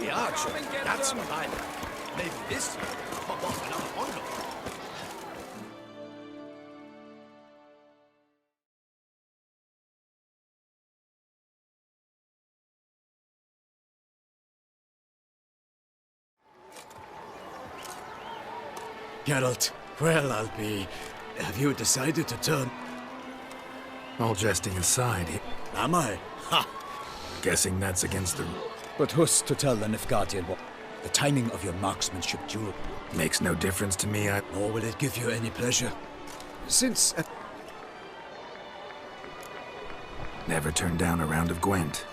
the archer. That's what I like. Maybe this year I'll pop off another bundle. Geralt, well, I'll be... Have you decided to turn? All jesting aside, Am I? Ha! guessing that's against the... But who's to tell the Nilfgaardian what? The timing of your marksmanship duel. Makes no difference to me, Nor will it give you any pleasure. Since... Never turned down a round of Gwent.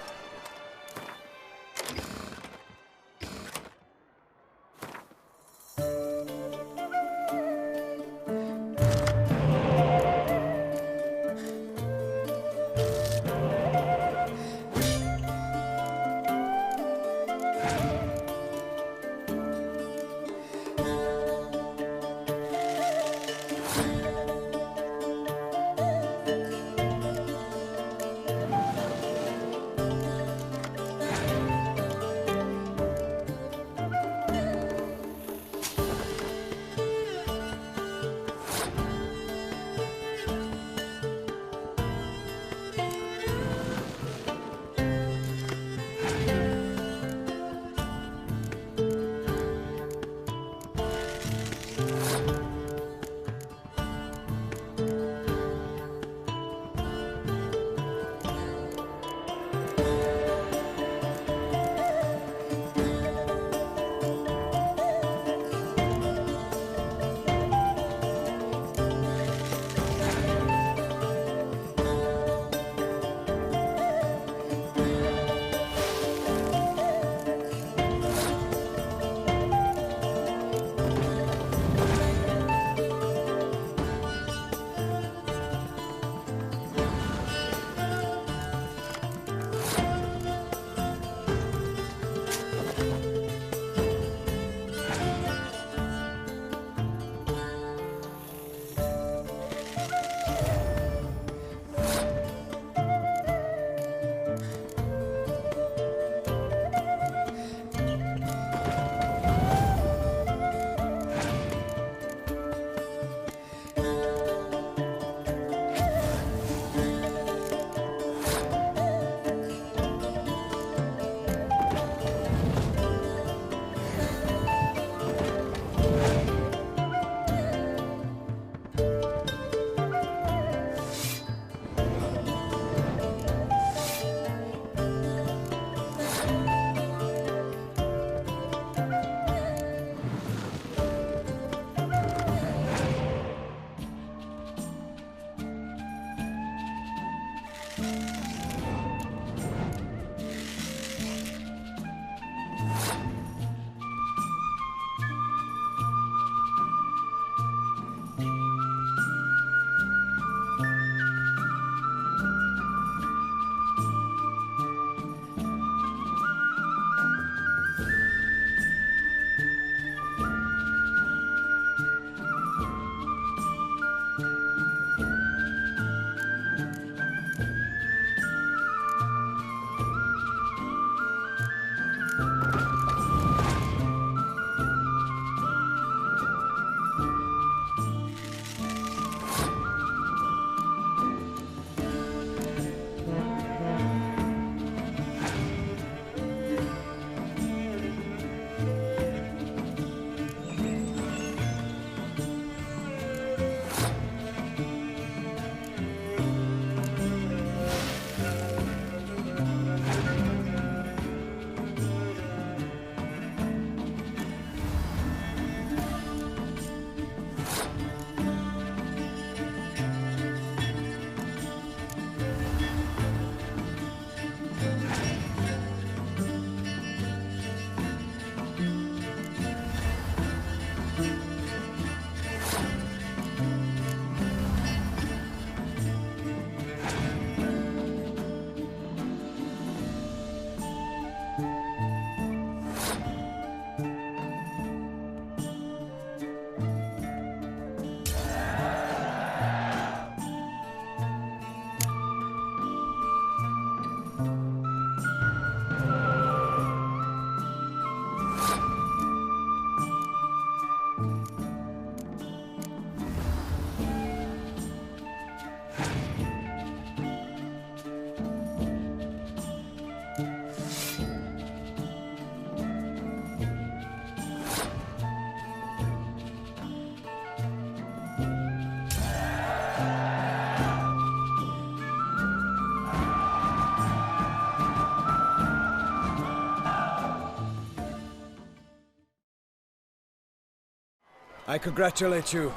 I congratulate you.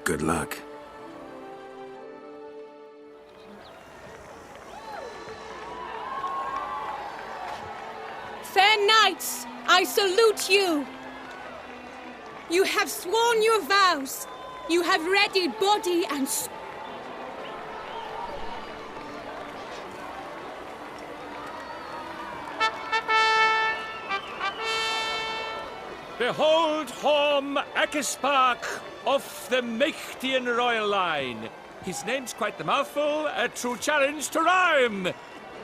Good luck. Fair knights, I salute you. You have sworn your vows. You have readied body and soul. Behold Horm Akespark of the Mechthian royal line. His name's quite the mouthful, a true challenge to rhyme.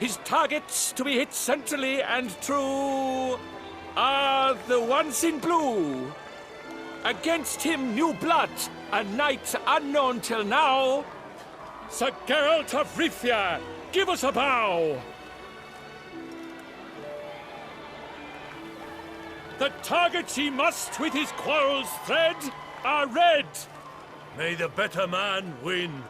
His targets to be hit centrally and true are the ones in blue. Against him new blood, a knight unknown till now. Sir Geralt of Rivia, give us a bow. The targets he must with his quarrels thread are red. May the better man win.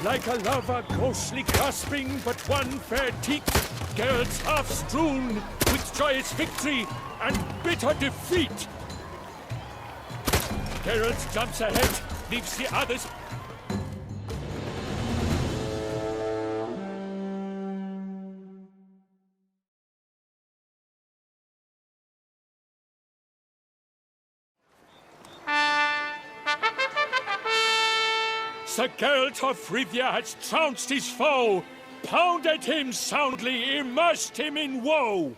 Like a lava ghostly clasping but one fair teat, Geralt's half strewn with joyous victory and bitter defeat. Geralt jumps ahead, leaves the others. Sir Geralt of Rivia has trounced his foe, pounded him soundly, immersed him in woe.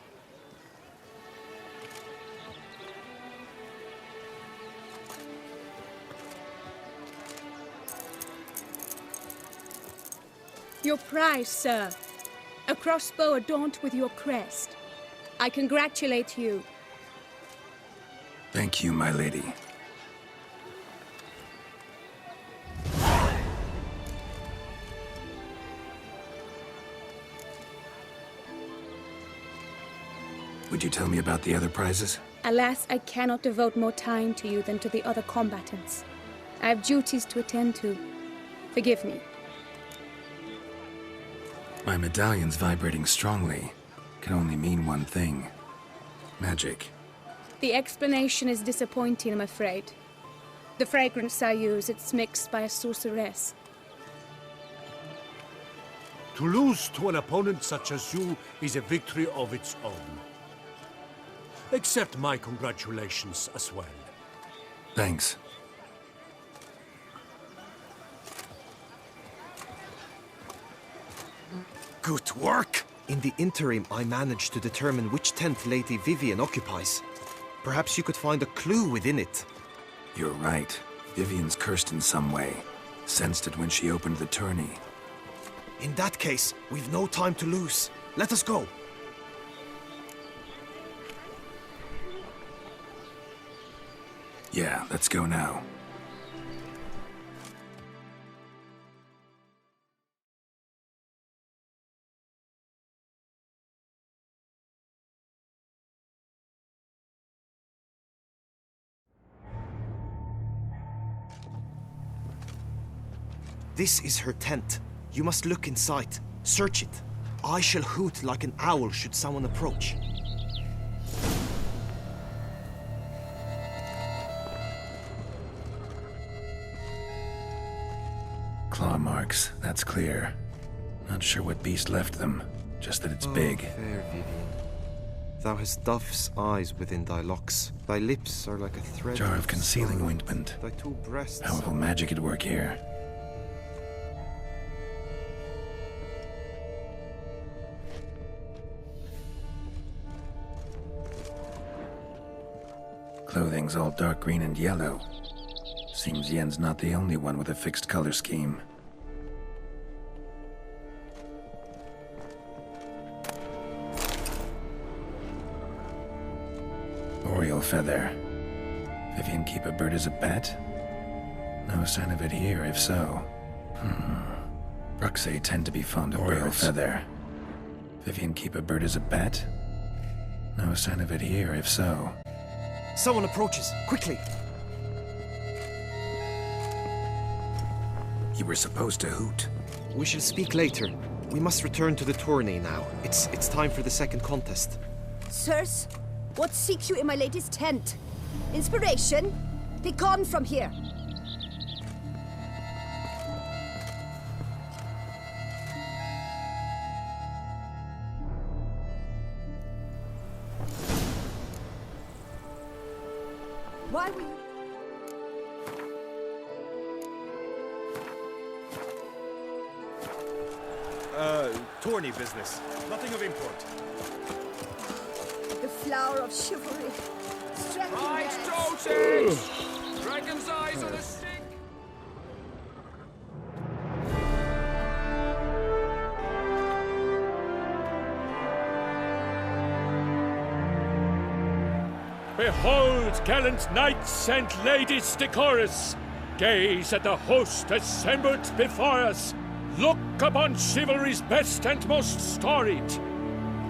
Your prize, sir. A crossbow adorned with your crest. I congratulate you. Thank you, my lady. Would you tell me about the other prizes? Alas, I cannot devote more time to you than to the other combatants. I have duties to attend to. Forgive me. My medallion's vibrating strongly. Can only mean one thing. Magic. The explanation is disappointing, I'm afraid. The fragrance I use, it's mixed by a sorceress. To lose to an opponent such as you is a victory of its own. Accept my congratulations as well. Thanks. Good work! In the interim, I managed to determine which tent Lady Vivienne occupies. Perhaps you could find a clue within it. You're right. Vivienne's cursed in some way. Sensed it when she opened the tourney. In that case, we've no time to lose. Let us go. Yeah, let's go now. This is her tent. You must look inside. Search it. I shall hoot like an owl should someone approach. Claw marks, that's clear. Not sure what beast left them, just that it's big. Fair Vivienne. Thou hast dove's eyes within thy locks. Thy lips are like a thread. Jar of concealing scarlet. ointment. Thy two breasts. Powerful magic at work here. Clothing's all dark green and yellow. Seems Yen's not the only one with a fixed color scheme. Oriole feather. Vivienne keep a bird as a pet? No sign of it here, if so. Bruxay tend to be fond of royal feather. Vivienne keep a bird as a pet? No sign of it here, if so. Someone approaches. Quickly! You were supposed to hoot. We shall speak later. We must return to the tourney now. It's time for the second contest. Sirs, what seek you in my lady's tent? Inspiration? Be gone from here. Why were you... Tourney business. Nothing of import. The flower of chivalry. Striking Right, hands. dosage! Dragon's eyes on a stick! Behold, gallant knights and ladies decorous! Gaze at the host assembled before us! Look upon chivalry's best and most storied!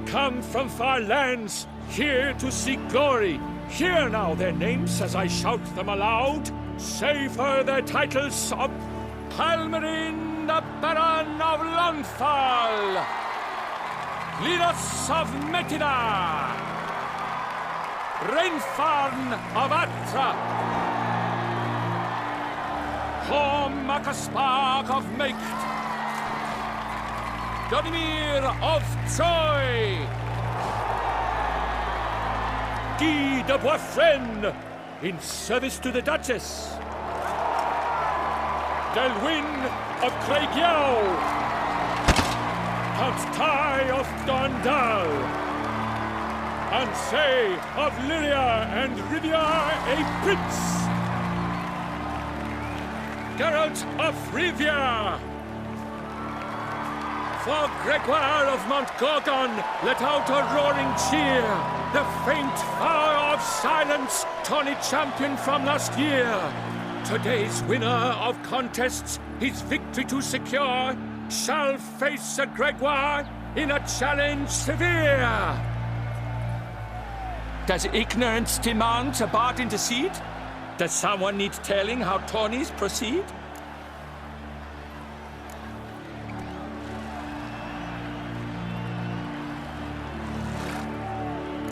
Come from far lands, here to seek glory! Hear now their names as I shout them aloud! Savor their titles of Palmerin, the Baron of Lonfal! Linus of Metida! Rainfarn of Atra! Hom Akaspark of Meikt! Donimir of Troy! Guy de Boisfren, in service to the Duchess! Delwyn of Craigiau! Count Tai of Dondal! Ansay of Lyria and Rivia a prince! Geralt of Rivia! For Gregoire of Montgorgon, let out a roaring cheer! The faint fire of silence, tourney champion from last year! Today's winner of contests, his victory to secure, shall face a Gregoire in a challenge severe! Does ignorance demand a bard intercede? Does someone need telling how tourneys proceed?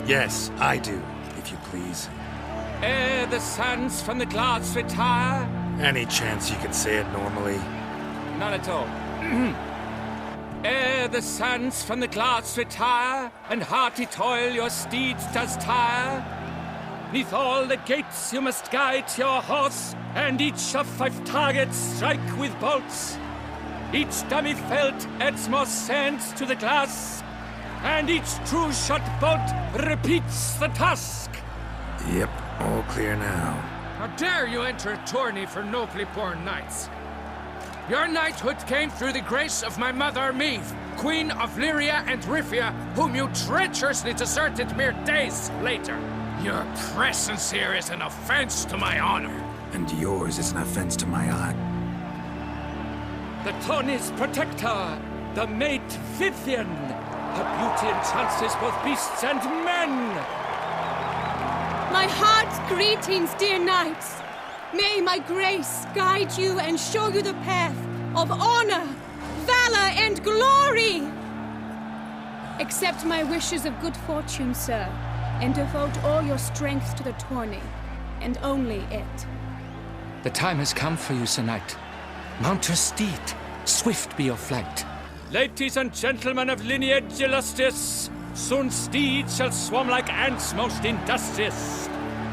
Yes, I do, if you please. Ere the sands from the glass retire? Any chance you can say it normally? None at all. Ere the sands from the glass retire, and hearty toil your steeds does tire, neath all the gates you must guide your horse, and each of 5 targets strike with bolts. Each dummy felt adds more sands to the glass, and each true shot bolt repeats the task. Yep, all clear now. How dare you enter a tourney for nobly born knights? Your knighthood came through the grace of my mother Meve, Queen of Lyria and Rifia, whom you treacherously deserted mere days later. Your presence here is an offense to my honor. And yours is an offense to my art. The tourney's protector, the maid Vivienne, her beauty enchants both beasts and men. My heart's greetings, dear knights. May my grace guide you and show you the path of honor, valor, and glory. Accept my wishes of good fortune, sir, and devote all your strength to the tourney, and only it. The time has come for you, Sir Knight. Mount your steed. Swift be your flight. Ladies and gentlemen of lineage illustrious, soon steeds shall swarm like ants most industrious.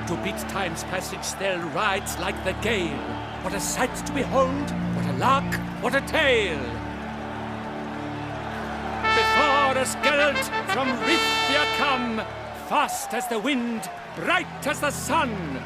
To beat time's passage they'll ride like the gale. What a sight to behold, what a lark, what a tale. Before us Geralt from Rithia come, fast as the wind, bright as the sun.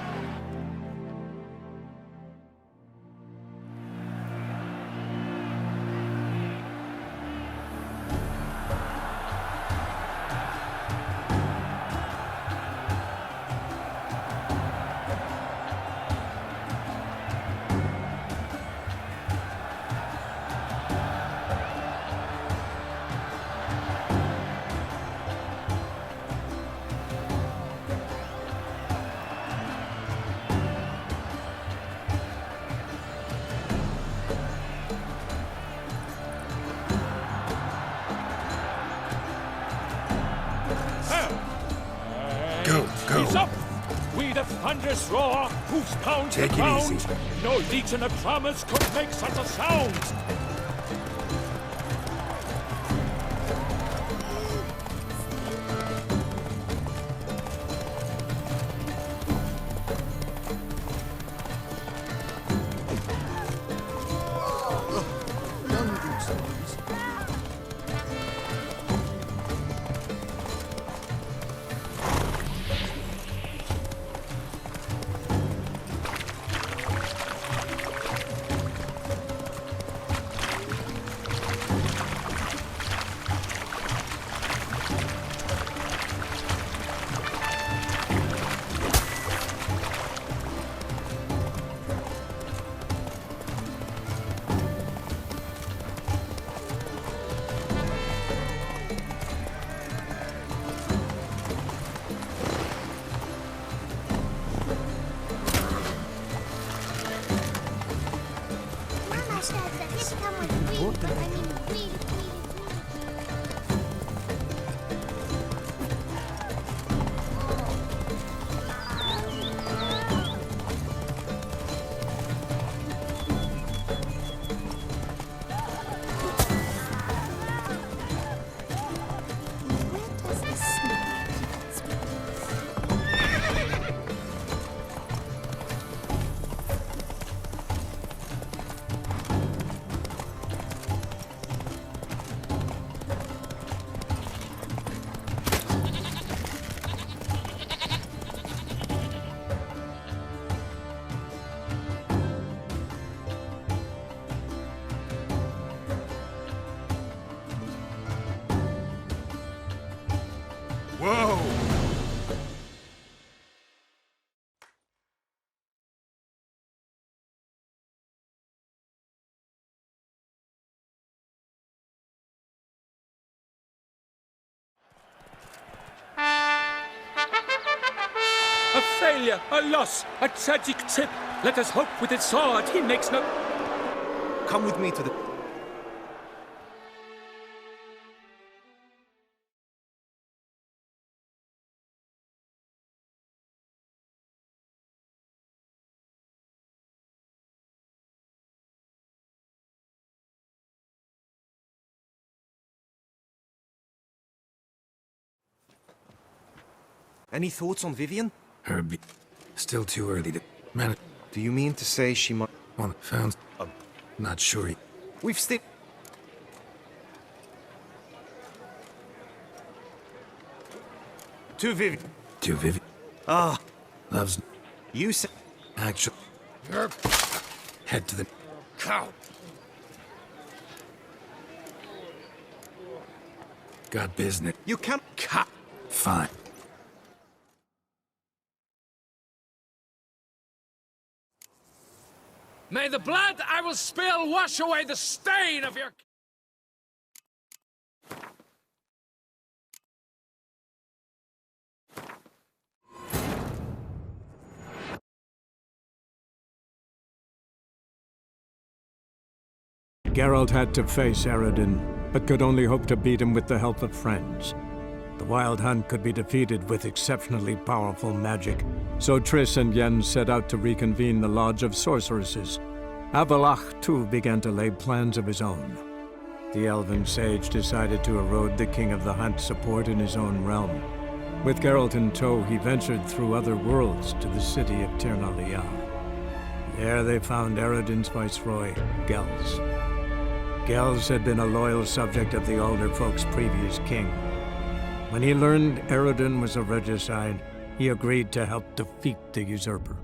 fierce roar, hoofs pound the Take it ground. easy. No legion of drummers could make such a sound. Whoa! A failure, a loss, a tragic trip. Let us hope with its sword he makes no... Come with me to the... Any thoughts on Vivienne? Still too early to manage. Do you mean to say she might... One found. Not sure. We've still... To Vivienne. To Vivi. Ah, Loves. you said... Actual. Head to the. Cow. Got business. You can't... Fine. May the blood I will spill wash away the stain of your... Geralt had to face Eredin, but could only hope to beat him with the help of friends. The Wild Hunt could be defeated with exceptionally powerful magic, so Triss and Yen set out to reconvene the Lodge of Sorceresses. Avallac'h, too, began to lay plans of his own. The elven sage decided to erode the King of the Hunt's support in his own realm. With Geralt in tow, he ventured through other worlds to the city of Tir na Liah. There they found Eredin's viceroy, Gels. Gels had been a loyal subject of the Alder Folk's previous king. When he learned Eredin was a regicide, he agreed to help defeat the usurper.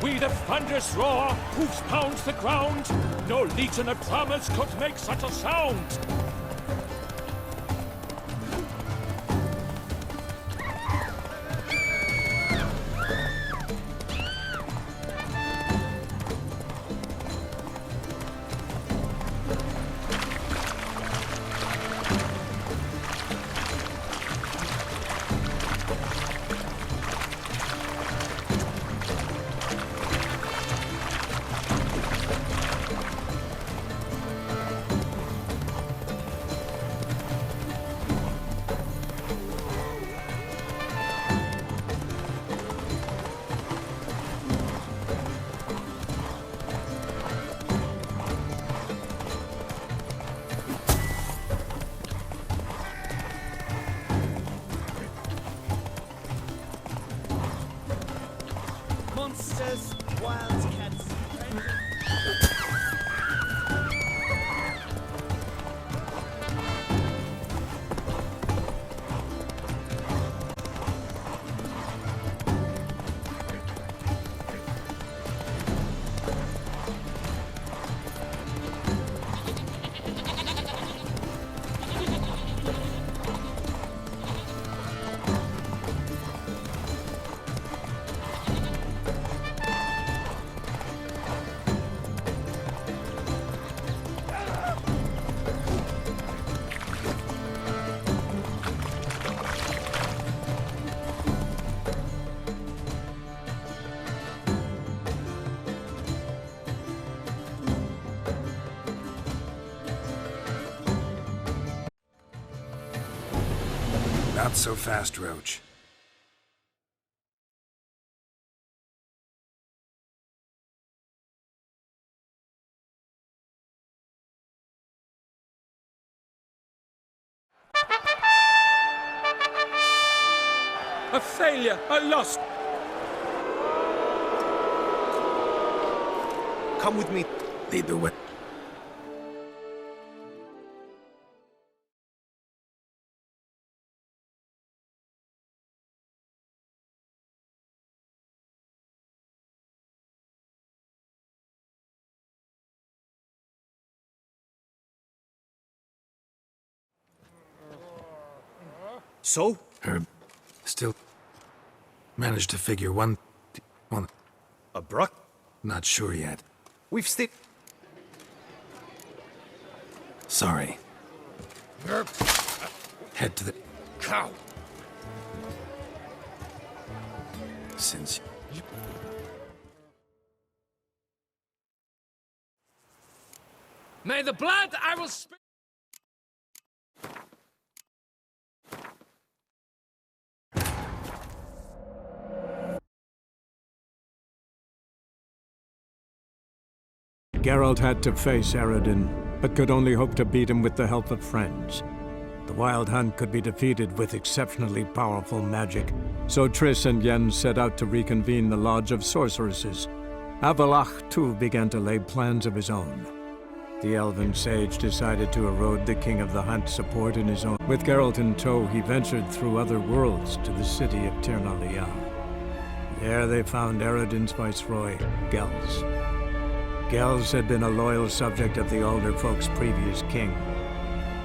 We the thunderous roar, hoofs pounds the ground. No legion of drummers could make such a sound. Monsters, wildcats. Not so fast, Roach. A failure, a loss. Come with me. Lead the way. So? Herb, still managed to figure one. A Bruck? Not sure yet. We've still. Sorry. Herb. Head to the Cow. since. May the blood I will spill. Geralt had to face Eredin, but could only hope to beat him with the help of friends. The Wild Hunt could be defeated with exceptionally powerful magic, so Triss and Yen set out to reconvene the Lodge of Sorceresses. Avallac'h, too, began to lay plans of his own. The elven sage decided to erode the King of the Hunt's support in his own. With Geralt in tow, he ventured through other worlds to the city of Tirnalia. There they found Eredin's viceroy, Gels. Gels had been a loyal subject of the Alder Folk's previous king.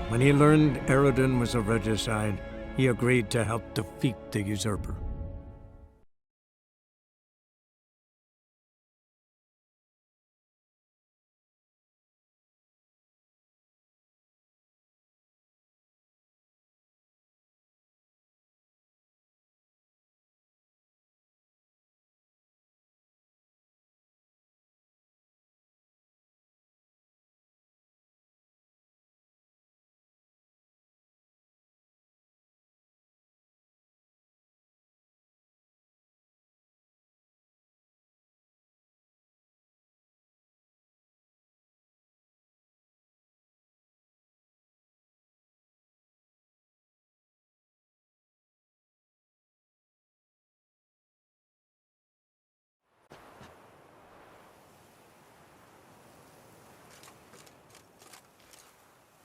When he learned Eredin was a regicide, he agreed to help defeat the usurper.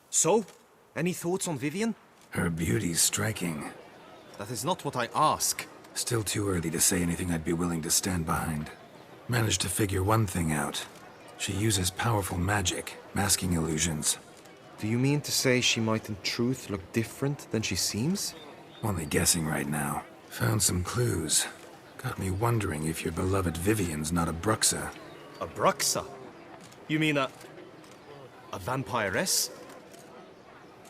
So? Any thoughts on Vivienne? Her beauty's striking. That is not what I ask. Still too early to say anything I'd be willing to stand behind. Managed to figure one thing out. She uses powerful magic, masking illusions. Do you mean to say she might in truth look different than she seems? Only guessing right now. Found some clues. Got me wondering if your beloved Vivienne's not a Bruxa. A Bruxa? You mean a vampiress?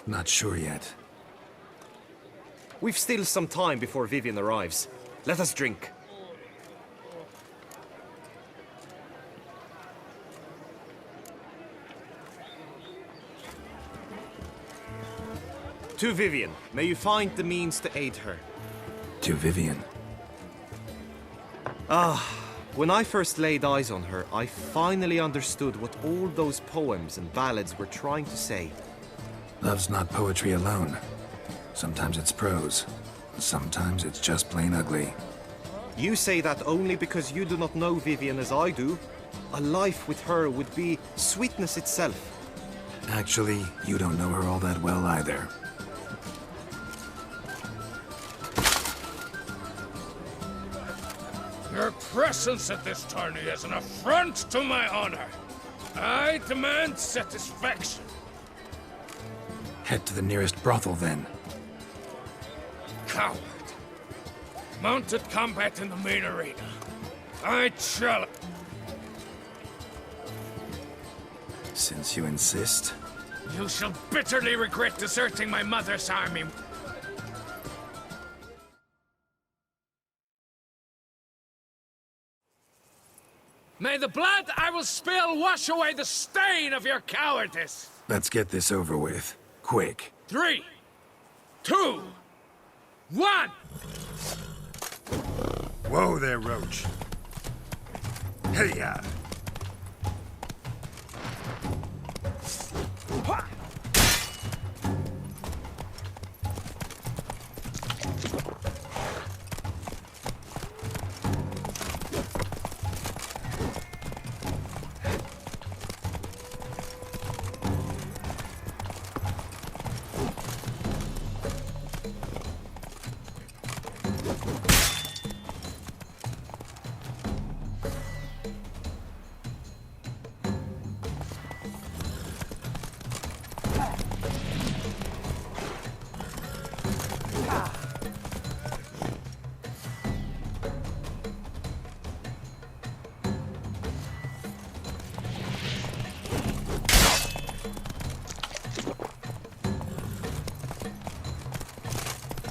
Not sure yet. We've still some time before Vivienne arrives. Let us drink. To Vivienne, may you find the means to aid her. To Vivienne. When I first laid eyes on her, I finally understood what all those poems and ballads were trying to say. Love's not poetry alone. Sometimes it's prose. Sometimes it's just plain ugly. You say that only because you do not know Vivienne as I do. A life with her would be sweetness itself. Actually, you don't know her all that well either. Your presence at this tourney is an affront to my honor. I demand satisfaction. Head to the nearest brothel then. Coward. Mounted combat in the main arena. I challenge. Since you insist. You shall bitterly regret deserting my mother's army. May the blood I will spill wash away the stain of your cowardice! Let's get this over with. Quick. 3, 2, 1! Whoa there, Roach. Hey-ya!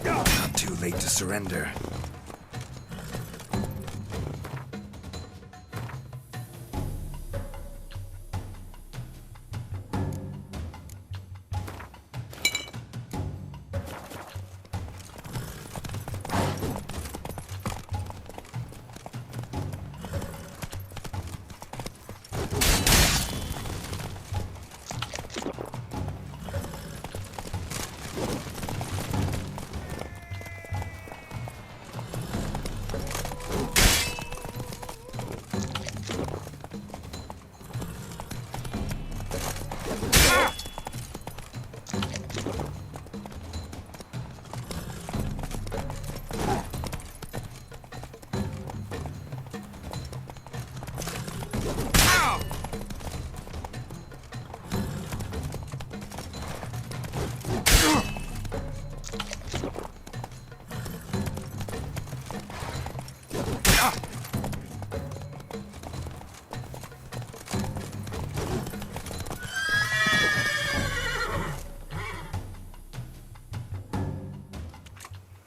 Not too late to surrender.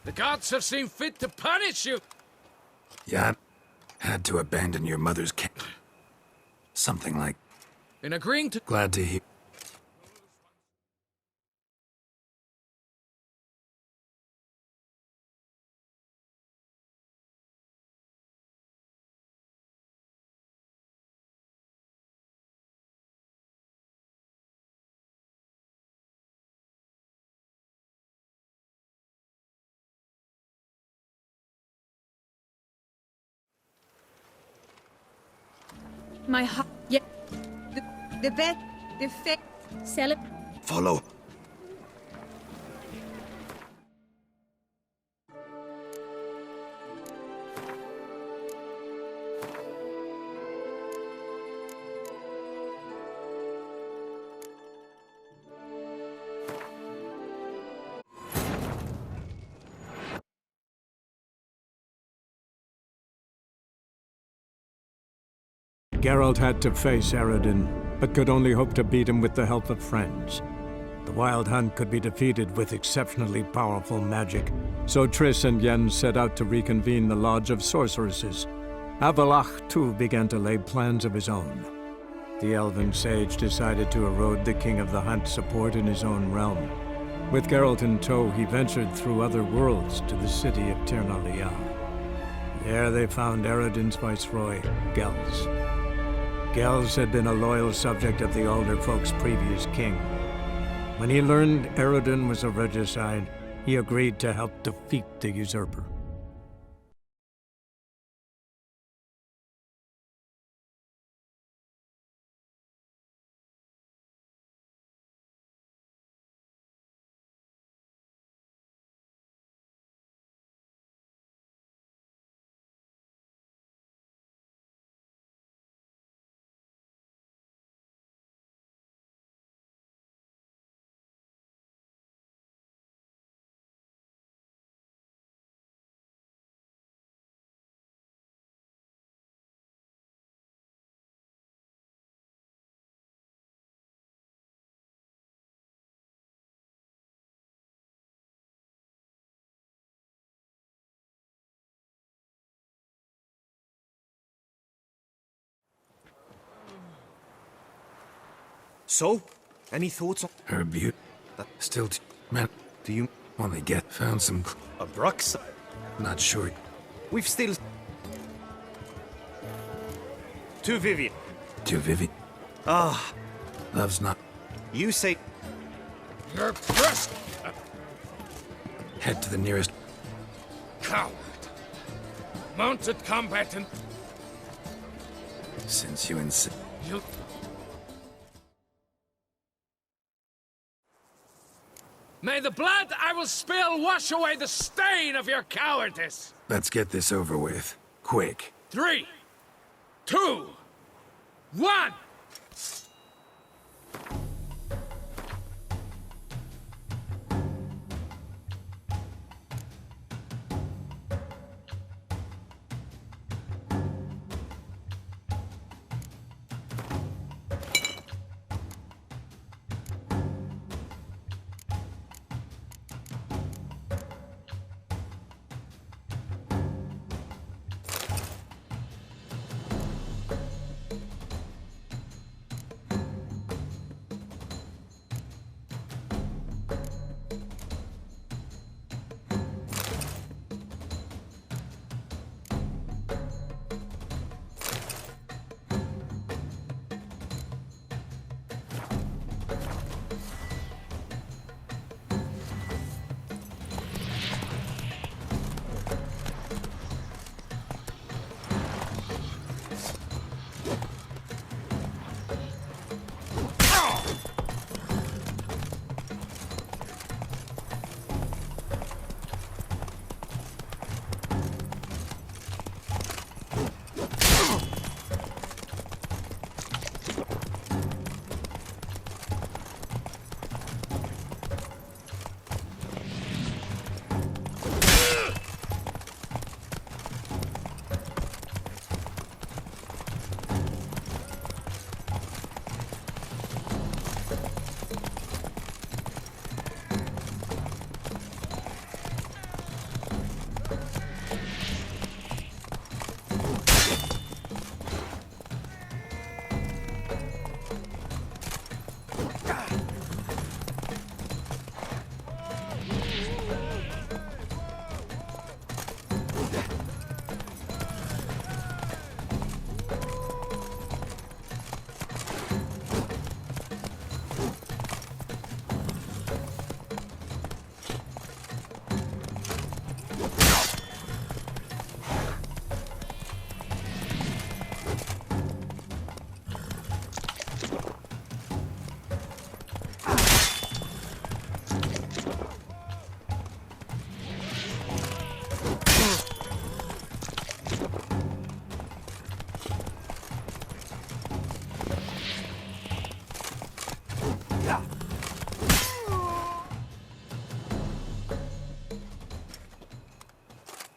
The gods have seen fit to punish you! Yeah, had to abandon your mother's camp. Something like... In agreeing to... Glad to hear... My heart. Yeah. The best. The fit. Follow. Geralt had to face Eredin, but could only hope to beat him with the help of friends. The Wild Hunt could be defeated with exceptionally powerful magic, so Triss and Yen set out to reconvene the Lodge of Sorceresses. Avallac'h, too, began to lay plans of his own. The elven sage decided to erode the King of the Hunt's support in his own realm. With Geralt in tow, he ventured through other worlds to the city of Tir na Lial. There they found Eredin's viceroy, Gels. Gels had been a loyal subject of the Alder Folk's previous king. When he learned Eredin was a regicide, he agreed to help defeat the usurper. So, any thoughts on Her beauty. Still, man, do you only found some. a Brux? Not sure. We've still to Vivienne. To Vivi. Ah, Love's not. you say You're pressed, Head to the nearest. coward. Mounted combatant, Since you insist. you... May the blood I will spill wash away the stain of your cowardice! Let's get this over with. Quick. 3, 2, 1!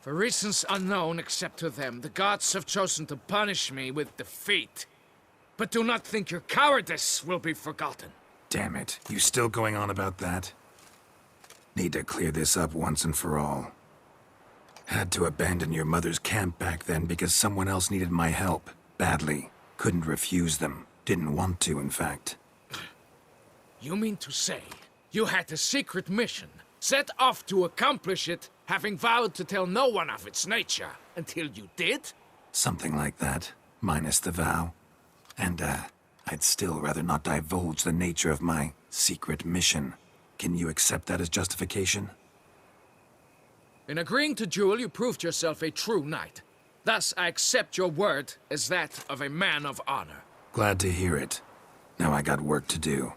For reasons unknown except to them, the gods have chosen to punish me with defeat. but do not think your cowardice will be forgotten. Damn it, you still going on about that? Need to clear this up once and for all. Had to abandon your mother's camp back then because someone else needed my help. Badly. Couldn't refuse them. Didn't want to, in fact. You mean to say you had a secret mission, set off to accomplish it, having vowed to tell no one of its nature, until you did? Something like that, minus the vow. And, I'd still rather not divulge the nature of my secret mission. Can you accept that as justification? In agreeing to duel, you proved yourself a true knight. Thus, I accept your word as that of a man of honor. Glad to hear it. Now I got work to do.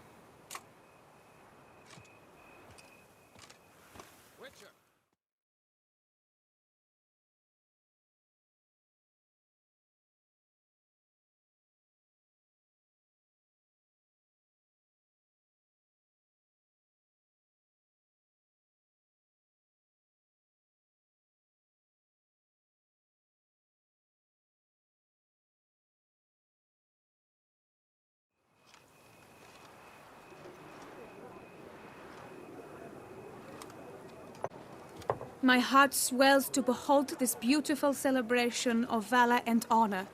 My heart swells to behold this beautiful celebration of valor and honor,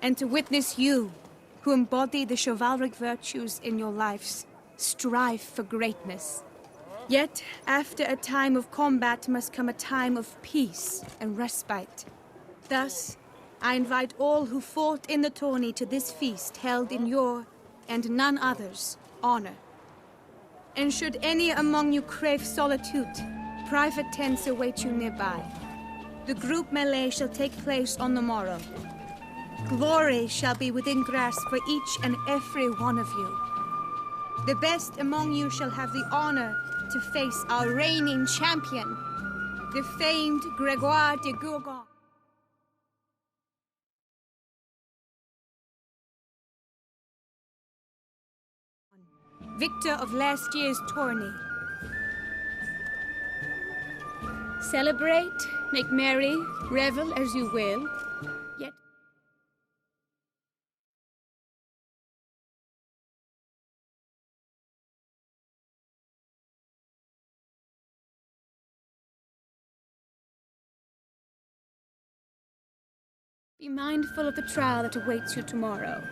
and to witness you, who embody the chivalric virtues in your lives, strive for greatness. Yet, after a time of combat must come a time of peace and respite. Thus, I invite all who fought in the tourney to this feast held in your, and none other's, honor. And should any among you crave solitude, private tents await you nearby. The group melee shall take place on the morrow. Glory shall be within grasp for each and every one of you. The best among you shall have the honor to face our reigning champion, the famed Gregoire de Gourgon. Victor of last year's tourney. Celebrate, make merry, revel as you will, yet be mindful of the trial that awaits you tomorrow.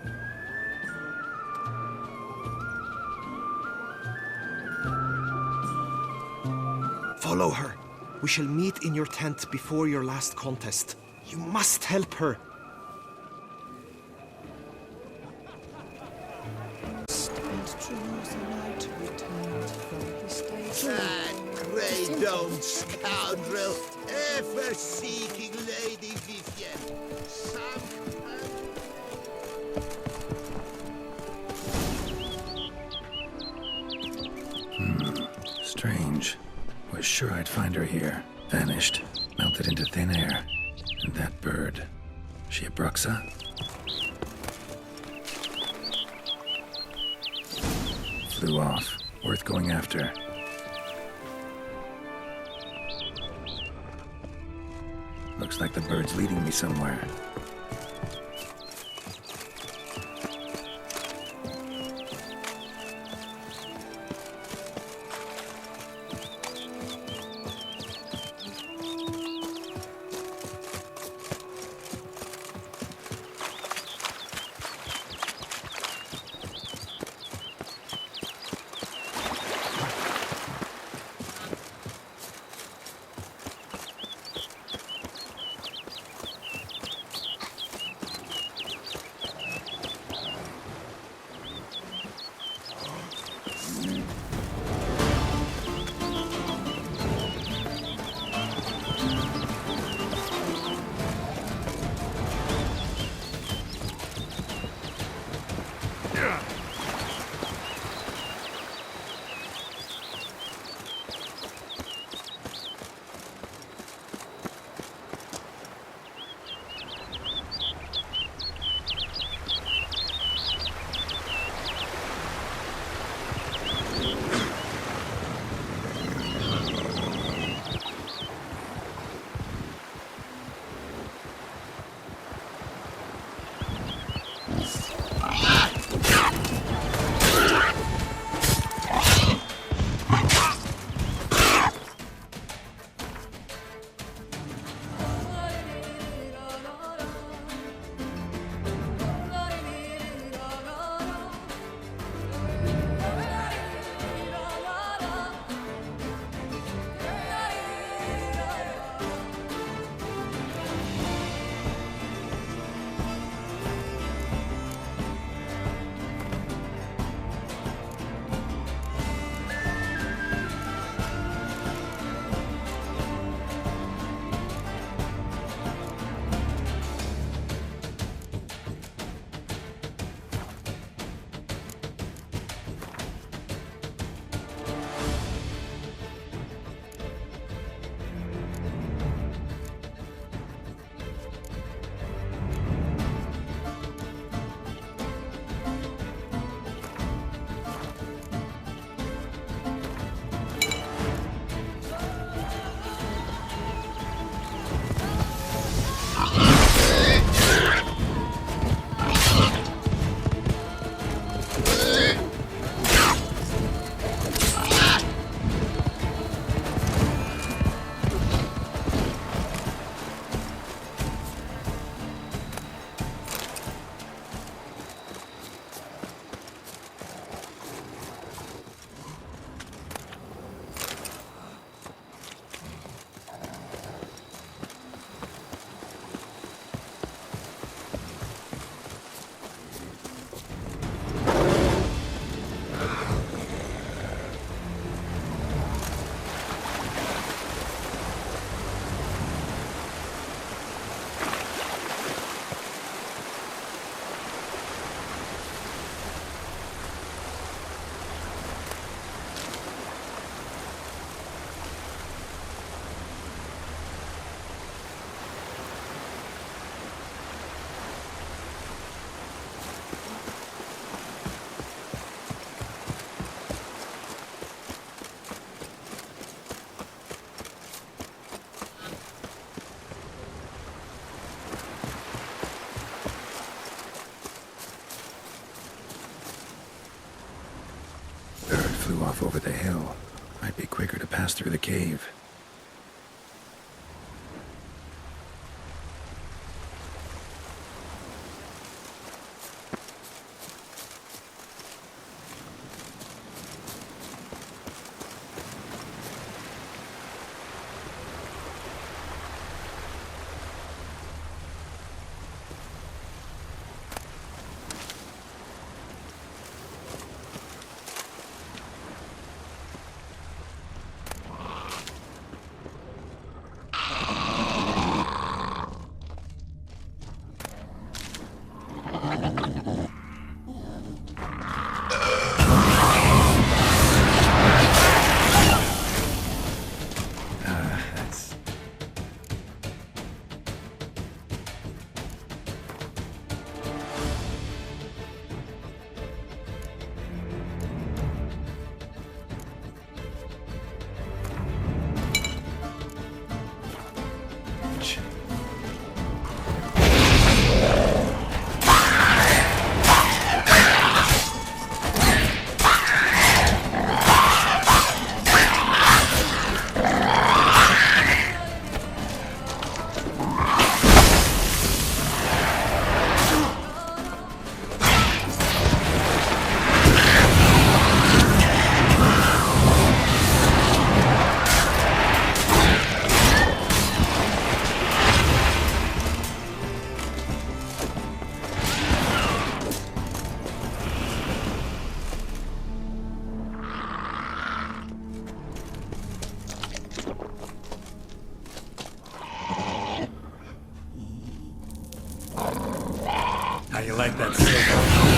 Follow her. We shall meet in your tent before your last contest. You must help her. That grey-domed scoundrel, ever seeking Lady Vivienne. Strange. Was sure I'd find her here. Vanished. Melted into thin air. And that bird. She a Bruxa? Flew off. Worth going after. Looks like the bird's leading me somewhere. flew off over the hill. Might be quicker to pass through the cave. How you like that signal?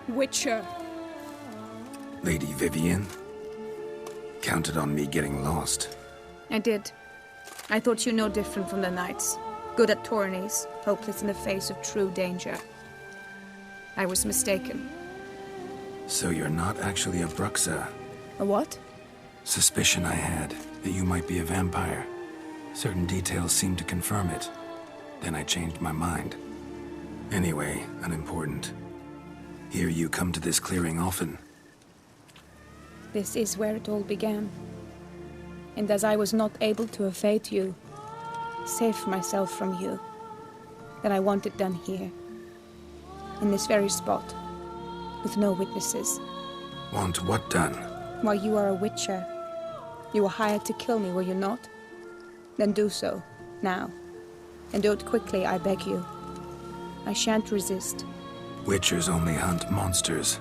Witcher. Lady Vivienne? Counted on me getting lost. I did. I thought you no different from the knights. Good at tourneys, hopeless in the face of true danger. I was mistaken. So you're not actually a Bruxa? A what? Suspicion I had, that you might be a vampire. Certain details seemed to confirm it. Then I changed my mind. Anyway, unimportant. Here you come to this clearing often. This is where it all began. And as I was not able to evade you, save myself from you, then I want it done here. In this very spot, with no witnesses. Want what done? Why, you are a witcher. You were hired to kill me, were you not? Then do so, now. And do it quickly, I beg you. I shan't resist. Witchers only hunt monsters.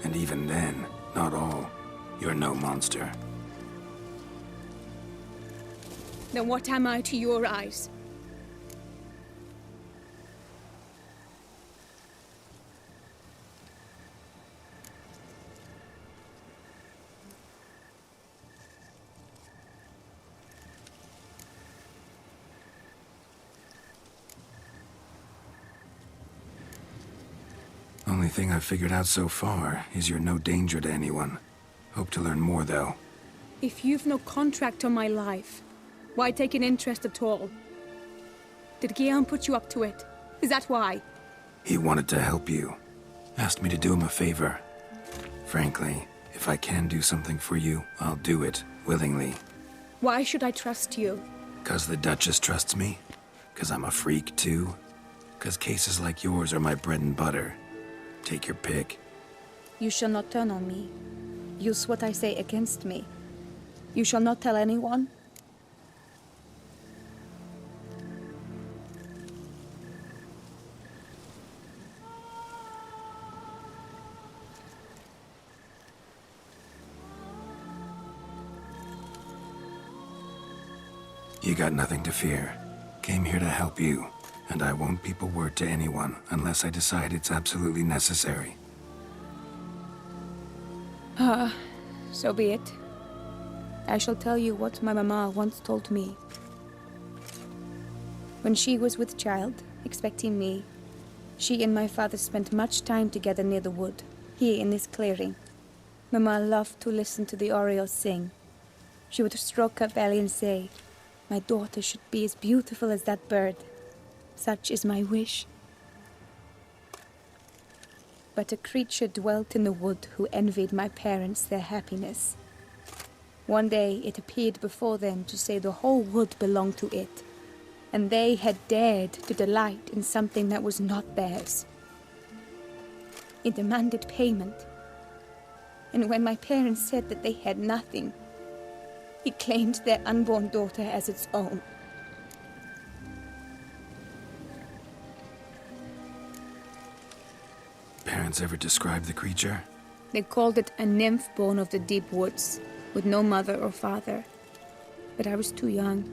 And even then, not all. You're no monster. Then what am I to your eyes? Only thing I've figured out so far is you're no danger to anyone. Hope to learn more, though. If you've no contract on my life, why take an interest at all? Did Guillaume put you up to it? Is that why? He wanted to help you. Asked me to do him a favor. Frankly, if I can do something for you, I'll do it, willingly. Why should I trust you? 'Cause the Duchess trusts me? 'Cause I'm a freak, too? 'Cause cases like yours are my bread and butter. Take your pick. You shall not turn on me. Use what I say against me. You shall not tell anyone? You got nothing to fear. Came here to help you, and I won't peep a word to anyone unless I decide it's absolutely necessary. So be it. I shall tell you what my mama once told me. When she was with child, expecting me, she and my father spent much time together near the wood, here in this clearing. Mama loved to listen to the orioles sing. She would stroke her belly and say, "My daughter should be as beautiful as that bird. Such is my wish." But a creature dwelt in the wood who envied my parents their happiness. One day it appeared before them to say the whole wood belonged to it, and they had dared to delight in something that was not theirs. It demanded payment, and when my parents said that they had nothing, it claimed their unborn daughter as its own. Parents ever describe the creature? They called it a nymph born of the deep woods, with no mother or father. But I was too young,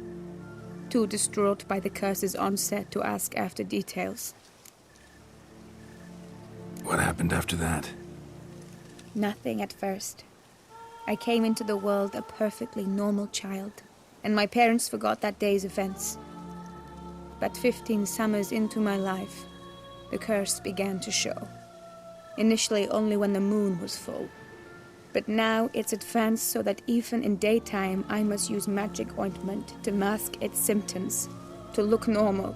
too distraught by the curse's onset to ask after details. What happened after that? Nothing at first. I came into the world a perfectly normal child, and my parents forgot that day's events. But 15 summers into my life, the curse began to show. Initially only when the moon was full. But now it's advanced so that even in daytime I must use magic ointment to mask its symptoms, to look normal.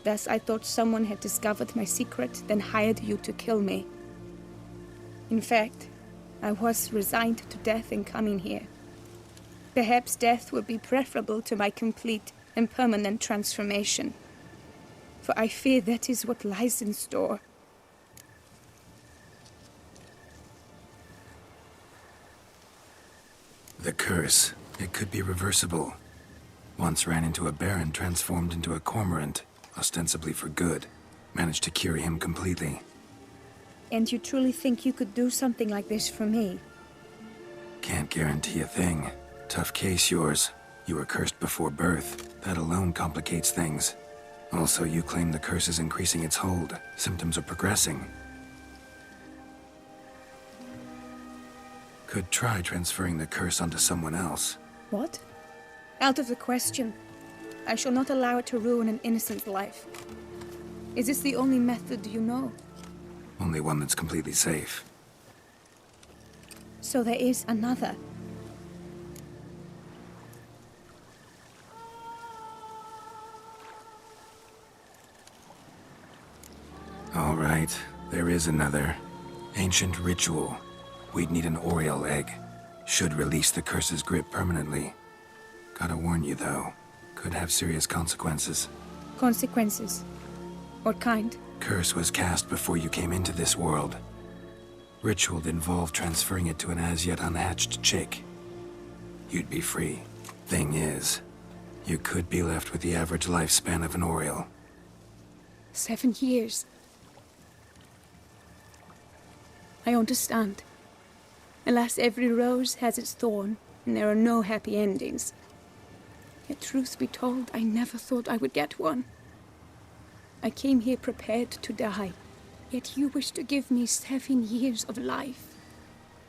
Thus I thought someone had discovered my secret, then hired you to kill me. In fact, I was resigned to death in coming here. Perhaps death would be preferable to my complete and permanent transformation. For I fear that is what lies in store. The curse. It could be reversible. Once ran into a baron transformed into a cormorant, ostensibly for good. Managed to cure him completely. And you truly think you could do something like this for me? Can't guarantee a thing. Tough case, yours. You were cursed before birth. That alone complicates things. Also, you claim the curse is increasing its hold. Symptoms are progressing. Could try transferring the curse onto someone else. What? Out of the question. I shall not allow it to ruin an innocent life. Is this the only method you know? Only one that's completely safe. So there is another. All right, there is another. Ancient ritual. We'd need an oriole egg. Should release the curse's grip permanently. Gotta warn you, though. Could have serious consequences. Consequences? What kind? Curse was cast before you came into this world. Ritual involved transferring it to an as-yet unhatched chick. You'd be free. Thing is, you could be left with the average lifespan of an oriole. 7 years. I understand. Alas, every rose has its thorn, and there are no happy endings. Yet truth be told, I never thought I would get one. I came here prepared to die, yet you wish to give me 7 years of life.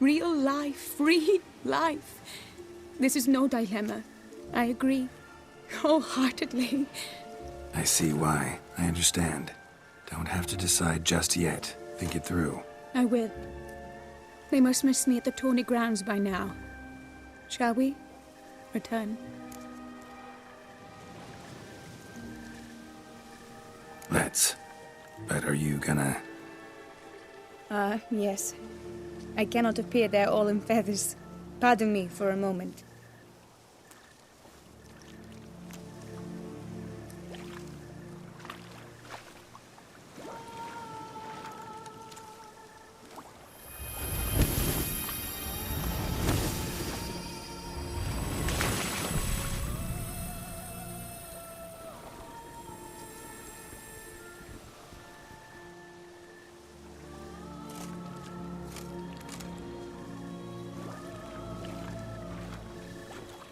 Real life, free life. This is no dilemma. I agree, wholeheartedly. I see why. I understand. Don't have to decide just yet. Think it through. I will. They must miss me at the tourney grounds by now. Shall we return? Let's. But are you gonna... Yes. I cannot appear there all in feathers. Pardon me for a moment.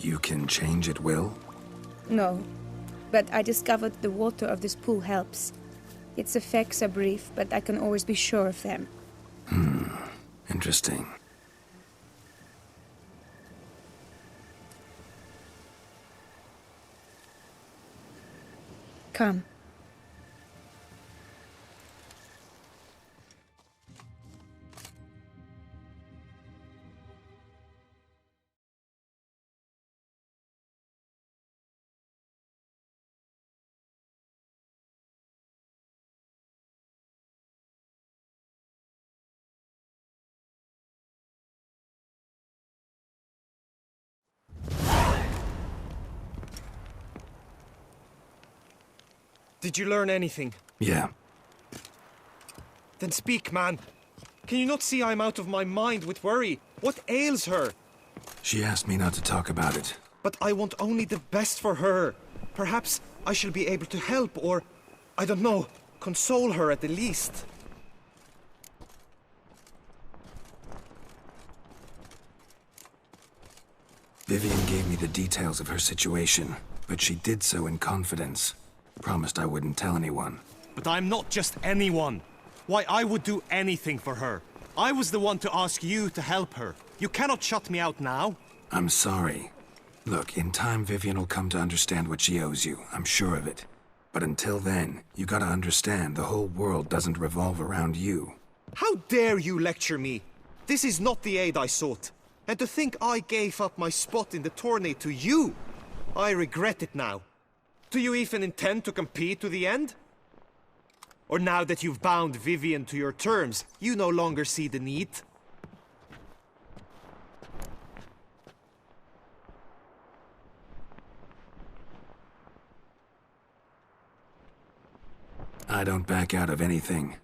You can change at will? No, but I discovered the water of this pool helps. Its effects are brief, but I can always be sure of them. Interesting. Come. Did you learn anything? Yeah. Then speak, man. Can you not see I'm out of my mind with worry? What ails her? She asked me not to talk about it. But I want only the best for her. Perhaps I shall be able to help or, I don't know, console her at the least. Vivienne gave me the details of her situation, but she did so in confidence. Promised I wouldn't tell anyone. But I'm not just anyone. Why, I would do anything for her. I was the one to ask you to help her. You cannot shut me out now. I'm sorry. Look, in time Vivienne will come to understand what she owes you. I'm sure of it. But until then, you gotta understand the whole world doesn't revolve around you. How dare you lecture me? This is not the aid I sought. And to think I gave up my spot in the tourney to you, I regret it now. Do you even intend to compete to the end? Or now that you've bound Vivienne to your terms, you no longer see the need? I don't back out of anything.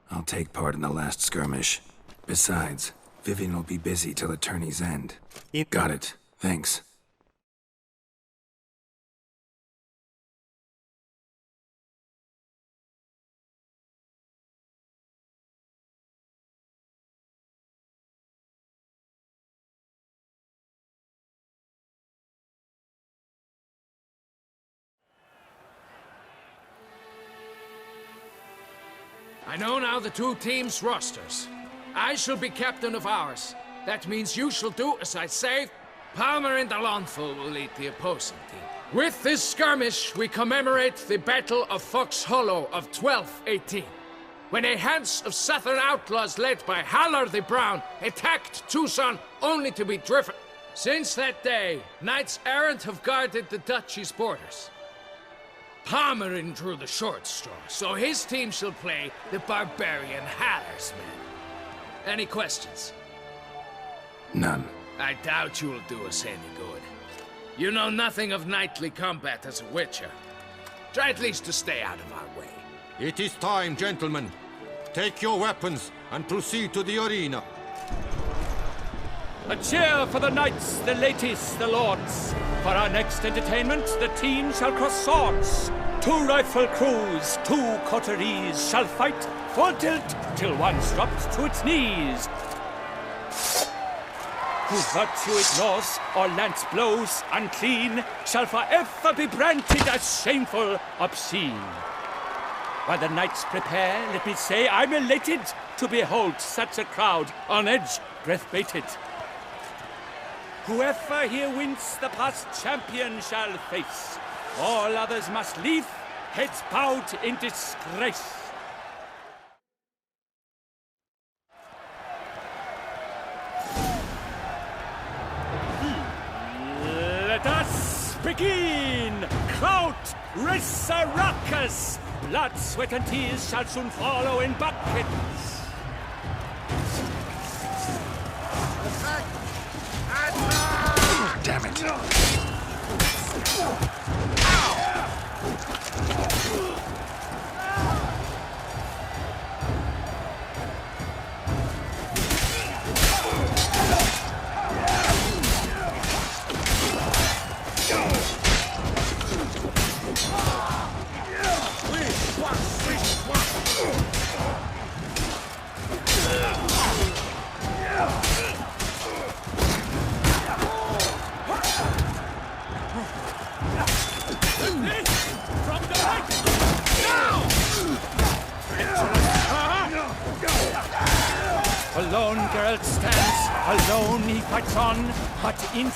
I'll take part in the last skirmish. Besides, Vivienne will be busy till the tourney's end. Got it. Thanks. I know now the two teams' rosters. I shall be captain of ours. That means you shall do as I say. Palmer and Alonso will lead the opposing team. With this skirmish, we commemorate the Battle of Fox Hollow of 1218, when a hands of southern outlaws led by Halar the Brown attacked Tucson only to be driven. Since that day, knights errant have guarded the duchy's borders. Palmerin drew the short straw, so his team shall play the barbarian Halar's men. Any questions? None. I doubt you will do us any good. You know nothing of knightly combat as a witcher. Try at least to stay out of our way. It is time, gentlemen. Take your weapons and proceed to the arena. A cheer for the knights, the ladies, the lords. For our next entertainment, the team shall cross swords. 2 rifle crews, 2 coteries shall fight full tilt till one's dropped to its knees. Who virtue ignores or lance blows unclean shall forever be branded as shameful, obscene. While the knights prepare, let me say I'm elated to behold such a crowd on edge, breath-baited. Whoever here wins the past champion shall face. All others must leave, heads bowed in disgrace. begin! Kraut Resurrecus! Blood, sweat, and tears shall soon follow in buckets. Damn it. Alone Geralt stands, alone he fights on, but in